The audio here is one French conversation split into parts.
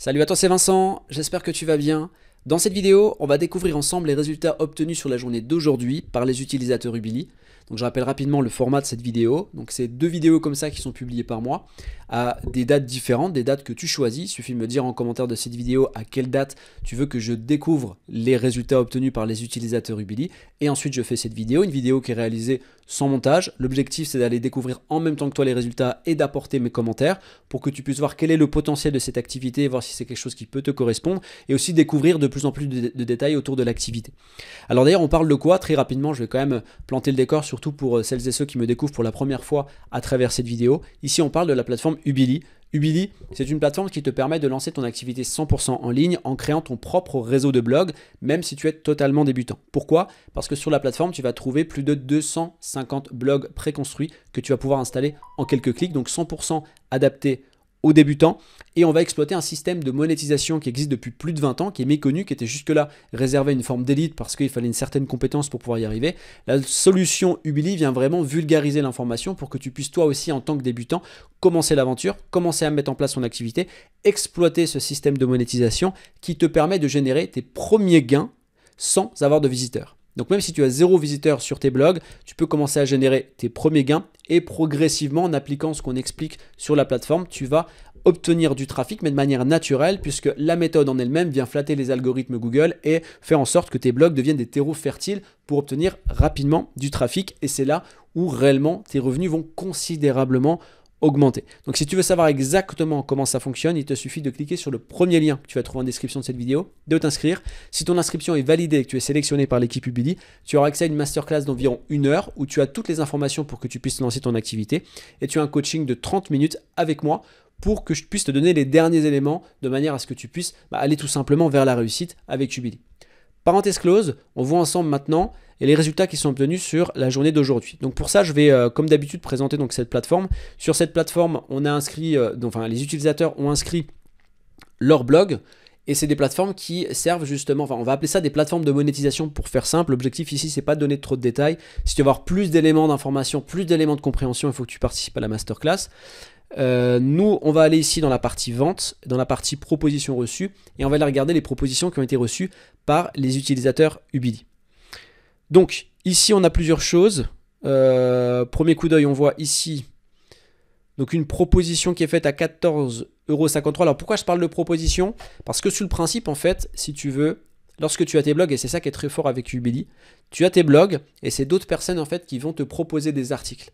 Salut à toi, c'est Vincent, j'espère que tu vas bien. Dans cette vidéo, on va découvrir ensemble les résultats obtenus sur la journée d'aujourd'hui par les utilisateurs Ubili. Donc je rappelle rapidement le format de cette vidéo. Donc c'est deux vidéos comme ça qui sont publiées par mois à des dates différentes, des dates que tu choisis. Il suffit de me dire en commentaire de cette vidéo à quelle date tu veux que je découvre les résultats obtenus par les utilisateurs Ubili. Et ensuite je fais cette vidéo, une vidéo qui est réalisée sans montage. L'objectif c'est d'aller découvrir en même temps que toi les résultats et d'apporter mes commentaires pour que tu puisses voir quel est le potentiel de cette activité, voir si c'est quelque chose qui peut te correspondre et aussi découvrir de plus en plus de détails autour de l'activité. Alors d'ailleurs on parle de quoi? Très rapidement, je vais quand même planter le décor, surtout pour celles et ceux qui me découvrent pour la première fois à travers cette vidéo. Ici on parle de la plateforme Ubili. Ubili, c'est une plateforme qui te permet de lancer ton activité 100% en ligne en créant ton propre réseau de blog, même si tu es totalement débutant. Pourquoi? Parce que sur la plateforme, tu vas trouver plus de 250 blogs préconstruits que tu vas pouvoir installer en quelques clics, donc 100% adaptés aux débutants. Et on va exploiter un système de monétisation qui existe depuis plus de 20 ans, qui est méconnu, qui était jusque-là réservé à une forme d'élite parce qu'il fallait une certaine compétence pour pouvoir y arriver. La solution Ubili vient vraiment vulgariser l'information pour que tu puisses toi aussi en tant que débutant commencer l'aventure, commencer à mettre en place ton activité, exploiter ce système de monétisation qui te permet de générer tes premiers gains sans avoir de visiteurs. Donc même si tu as 0 visiteur sur tes blogs, tu peux commencer à générer tes premiers gains et progressivement en appliquant ce qu'on explique sur la plateforme, tu vas obtenir du trafic mais de manière naturelle puisque la méthode en elle-même vient flatter les algorithmes Google et faire en sorte que tes blogs deviennent des terreaux fertiles pour obtenir rapidement du trafic et c'est là où réellement tes revenus vont considérablement augmenter. Donc si tu veux savoir exactement comment ça fonctionne, il te suffit de cliquer sur le premier lien que tu vas trouver en description de cette vidéo, de t'inscrire. Si ton inscription est validée et que tu es sélectionné par l'équipe Ubili, tu auras accès à une masterclass d'environ 1 heure où tu as toutes les informations pour que tu puisses lancer ton activité et tu as un coaching de 30 minutes avec moi pour que je puisse te donner les derniers éléments de manière à ce que tu puisses aller tout simplement vers la réussite avec Ubili. Parenthèse close, on voit ensemble maintenant et les résultats qui sont obtenus sur la journée d'aujourd'hui. Donc pour ça, je vais comme d'habitude présenter donc cette plateforme. Sur cette plateforme, on a inscrit, les utilisateurs ont inscrit leur blog et c'est des plateformes qui servent justement, on va appeler ça des plateformes de monétisation pour faire simple. L'objectif ici, c'est pas de donner trop de détails. Si tu veux avoir plus d'éléments d'information, plus d'éléments de compréhension, il faut que tu participes à la masterclass. Nous, on va aller ici dans la partie vente, dans la partie propositions reçues, et on va aller regarder les propositions qui ont été reçues par les utilisateurs Ubili. Donc, ici, on a plusieurs choses. Premier coup d'œil, on voit ici donc une proposition qui est faite à 14,53 €. Alors, pourquoi je parle de proposition? Parce que sur le principe, en fait, si tu veux, lorsque tu as tes blogs, et c'est ça qui est très fort avec Ubili, tu as tes blogs, et c'est d'autres personnes, en fait, qui vont te proposer des articles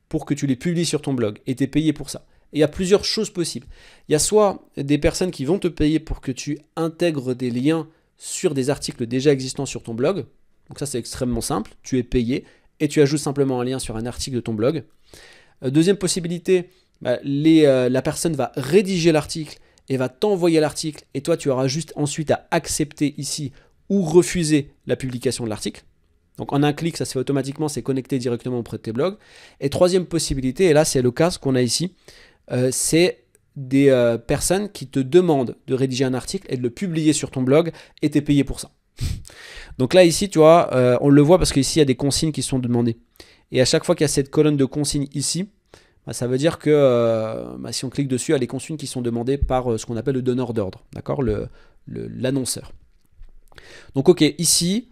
pour que tu les publies sur ton blog et tu es payé pour ça. Et il y a plusieurs choses possibles. Il y a soit des personnes qui vont te payer pour que tu intègres des liens sur des articles déjà existants sur ton blog. Donc ça c'est extrêmement simple, tu es payé et tu ajoutes simplement un lien sur un article de ton blog. Deuxième possibilité, la personne va rédiger l'article et va t'envoyer l'article et toi tu auras juste ensuite à accepter ici ou refuser la publication de l'article. Donc en un clic, ça se fait automatiquement, c'est connecté directement auprès de tes blogs. Et troisième possibilité, et là c'est le cas, ce qu'on a ici, c'est des personnes qui te demandent de rédiger un article et de le publier sur ton blog et tu es payé pour ça. Donc là ici, tu vois, on le voit parce qu'ici il y a des consignes qui sont demandées. Et à chaque fois qu'il y a cette colonne de consignes ici, ça veut dire que si on clique dessus, il y a les consignes qui sont demandées par ce qu'on appelle le donneur d'ordre, d'accord, l'annonceur. Donc ok, ici,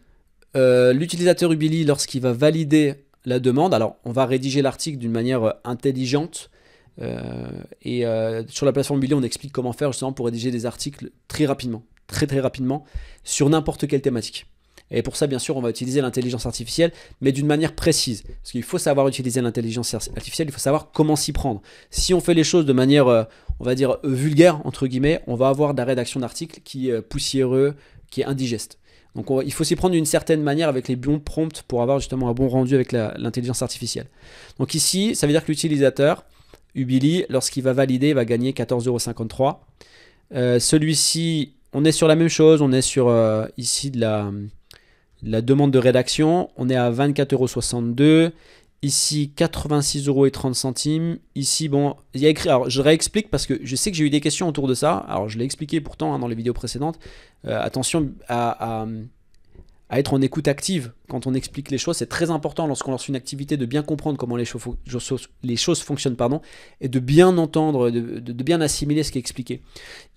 l'utilisateur Ubili, lorsqu'il va valider la demande, alors on va rédiger l'article d'une manière intelligente sur la plateforme Ubili on explique comment faire justement pour rédiger des articles très rapidement, très rapidement sur n'importe quelle thématique. Et pour ça bien sûr on va utiliser l'intelligence artificielle mais d'une manière précise parce qu'il faut savoir utiliser l'intelligence artificielle, il faut savoir comment s'y prendre. Si on fait les choses de manière on va dire vulgaire entre guillemets, on va avoir de la rédaction d'articles qui est poussiéreux, qui est indigeste. Donc il faut s'y prendre d'une certaine manière avec les bons prompts pour avoir justement un bon rendu avec l'intelligence artificielle. Donc ici, ça veut dire que l'utilisateur, Ubili, lorsqu'il va valider, il va gagner 14,53 €. Celui-ci, on est sur la même chose, on est sur ici de la demande de rédaction, on est à 24,62 €. Ici, 86,30 €. Ici, bon, il y a écrit. Alors, je réexplique parce que je sais que j'ai eu des questions autour de ça. Alors, je l'ai expliqué pourtant dans les vidéos précédentes. Attention à être en écoute active quand on explique les choses. C'est très important lorsqu'on lance une activité de bien comprendre comment les choses fonctionnent, et de bien entendre, de bien assimiler ce qui est expliqué.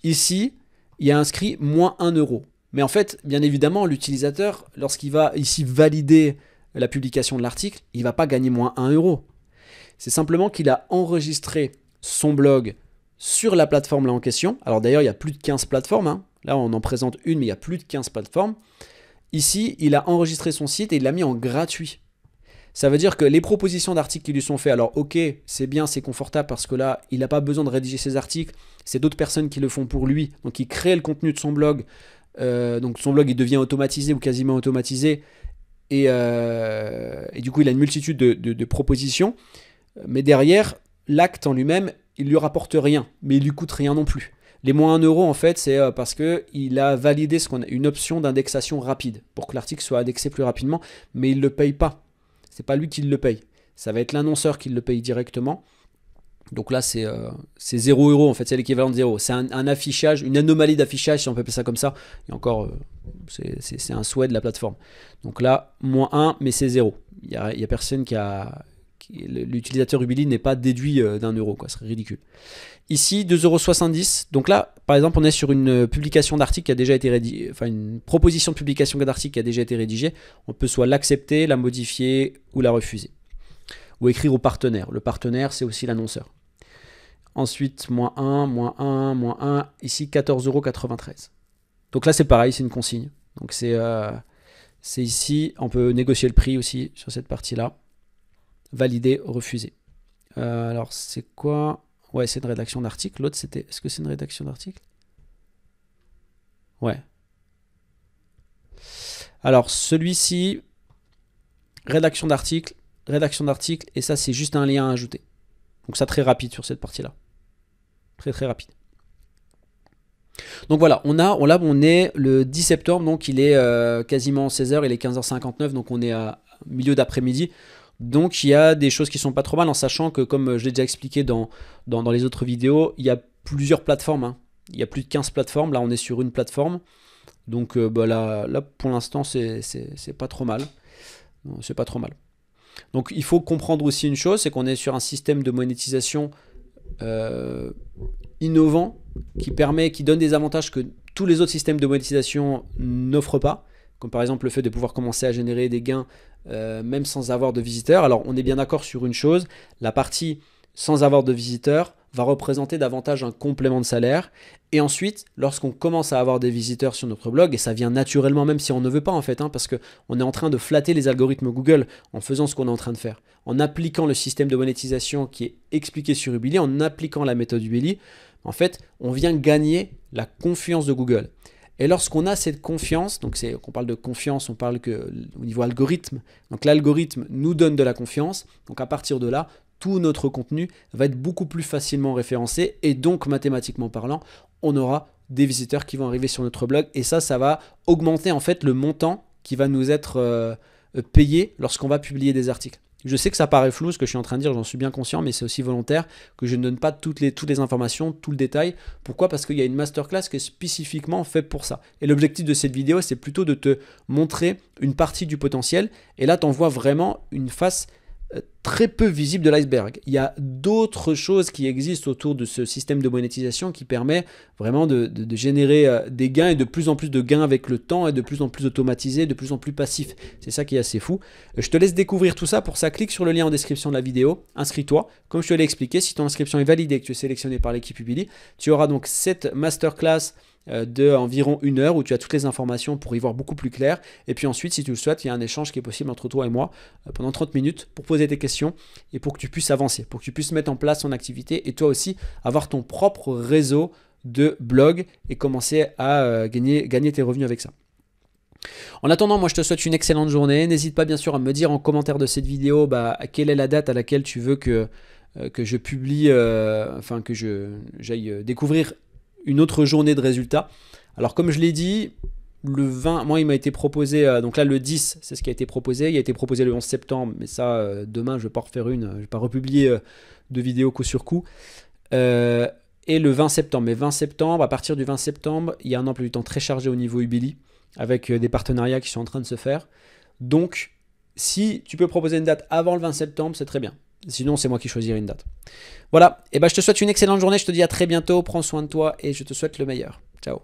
Ici, il y a inscrit moins 1 euro. Mais en fait, bien évidemment, l'utilisateur, lorsqu'il va ici valider la publication de l'article, il ne va pas gagner moins 1 euro. C'est simplement qu'il a enregistré son blog sur la plateforme là en question. Alors d'ailleurs, il y a plus de 15 plateformes. Hein. Là, on en présente une, mais il y a plus de 15 plateformes. Ici, il a enregistré son site et il l'a mis en gratuit. Ça veut dire que les propositions d'articles qui lui sont faites, alors ok, c'est bien, c'est confortable parce que là, il n'a pas besoin de rédiger ses articles. C'est d'autres personnes qui le font pour lui. Donc, il crée le contenu de son blog. Donc, son blog, il devient automatisé ou quasiment automatisé. Et du coup, il a une multitude de propositions. Mais derrière, l'acte en lui-même, il lui rapporte rien, mais il lui coûte rien non plus. Les moins 1 euro, en fait, c'est parce qu'il a validé une option d'indexation rapide pour que l'article soit indexé plus rapidement, mais il ne le paye pas. Ce n'est pas lui qui le paye. Ça va être l'annonceur qui le paye directement. Donc là, c'est 0 euro, en fait, c'est l'équivalent de 0. C'est un affichage, une anomalie d'affichage, si on peut appeler ça comme ça. Et encore, c'est un souhait de la plateforme. Donc là, moins 1, mais c'est 0. Il n'y a personne qui a... L'utilisateur Ubili n'est pas déduit d'1 euro, quoi, ce serait ridicule. Ici, 2,70 €. Donc là, par exemple, on est sur une publication d'article qui a déjà été rédigée, enfin une proposition de publication d'article qui a déjà été rédigée. On peut soit l'accepter, la modifier ou la refuser. Ou écrire au partenaire. Le partenaire, c'est aussi l'annonceur. Ensuite, moins 1, moins 1, moins 1. Ici, 14,93 €. Donc là, c'est pareil, c'est une consigne. Donc c'est ici, on peut négocier le prix aussi sur cette partie-là. Valider, refuser. Alors, c'est quoi? Ouais, c'est une rédaction d'article. L'autre, c'était... Est-ce que c'est une rédaction d'article? Ouais. Alors, celui-ci, rédaction d'article, et ça, c'est juste un lien à ajouter. Donc, ça, très rapide sur cette partie-là. Très, très rapide. Donc, voilà, on est le 10 septembre, donc il est quasiment 16 h, il est 15h59, donc on est à milieu d'après-midi. Donc il y a des choses qui sont pas trop mal en sachant que comme je l'ai déjà expliqué dans les autres vidéos, il y a plusieurs plateformes. Hein. Il y a plus de 15 plateformes, là on est sur une plateforme. Donc là pour l'instant c'est pas trop mal. C'est pas trop mal. Donc il faut comprendre aussi une chose, c'est qu'on est sur un système de monétisation innovant qui donne des avantages que tous les autres systèmes de monétisation n'offrent pas. Comme par exemple le fait de pouvoir commencer à générer des gains même sans avoir de visiteurs. Alors on est bien d'accord sur une chose, la partie sans avoir de visiteurs va représenter davantage un complément de salaire. Et ensuite, lorsqu'on commence à avoir des visiteurs sur notre blog, et ça vient naturellement même si on ne veut pas en fait, hein, parce qu'on est en train de flatter les algorithmes Google en faisant ce qu'on est en train de faire, en appliquant le système de monétisation qui est expliqué sur Ubili, en appliquant la méthode Ubili, en fait, on vient gagner la confiance de Google. Et lorsqu'on a cette confiance, donc quand on parle de confiance, on parle au niveau algorithme, donc l'algorithme nous donne de la confiance, donc à partir de là, tout notre contenu va être beaucoup plus facilement référencé et donc mathématiquement parlant, on aura des visiteurs qui vont arriver sur notre blog et ça va augmenter en fait le montant qui va nous être payé lorsqu'on va publier des articles. Je sais que ça paraît flou ce que je suis en train de dire, j'en suis bien conscient, mais c'est aussi volontaire que je ne donne pas toutes les informations, tout le détail. Pourquoi? Parce qu'il y a une masterclass qui est spécifiquement faite pour ça. Et l'objectif de cette vidéo, c'est plutôt de te montrer une partie du potentiel. Et là, tu en vois vraiment une face très peu visible de l'iceberg. Il y a d'autres choses qui existent autour de ce système de monétisation qui permet vraiment de générer des gains et de plus en plus de gains avec le temps et de plus en plus automatisé, de plus en plus passif. C'est ça qui est assez fou. Je te laisse découvrir tout ça. Pour ça, clique sur le lien en description de la vidéo, inscris-toi. Comme je te l'ai expliqué, si ton inscription est validée et que tu es sélectionné par l'équipe Ubili, tu auras donc cette masterclass de environ 1 heure où tu as toutes les informations pour y voir beaucoup plus clair. Et puis ensuite, si tu le souhaites, il y a un échange qui est possible entre toi et moi pendant 30 minutes pour poser tes questions et pour que tu puisses avancer, pour que tu puisses mettre en place ton activité et toi aussi avoir ton propre réseau de blog et commencer à gagner tes revenus avec ça. En attendant, moi je te souhaite une excellente journée. N'hésite pas bien sûr à me dire en commentaire de cette vidéo quelle est la date à laquelle tu veux que je publie, enfin que j'aille découvrir une autre journée de résultats. Alors comme je l'ai dit, le 20, moi il m'a été proposé, donc là le 10 c'est ce qui a été proposé, il a été proposé le 11 septembre, mais ça demain je ne vais pas refaire je ne vais pas republier de vidéo coup sur coup. Et le 20 septembre, mais 20 septembre, à partir du 20 septembre, il y a un emploi du temps très chargé au niveau Ubili, avec des partenariats qui sont en train de se faire. Donc si tu peux proposer une date avant le 20 septembre, c'est très bien. Sinon, c'est moi qui choisirai une date. Voilà, et je te souhaite une excellente journée, je te dis à très bientôt, prends soin de toi et je te souhaite le meilleur. Ciao.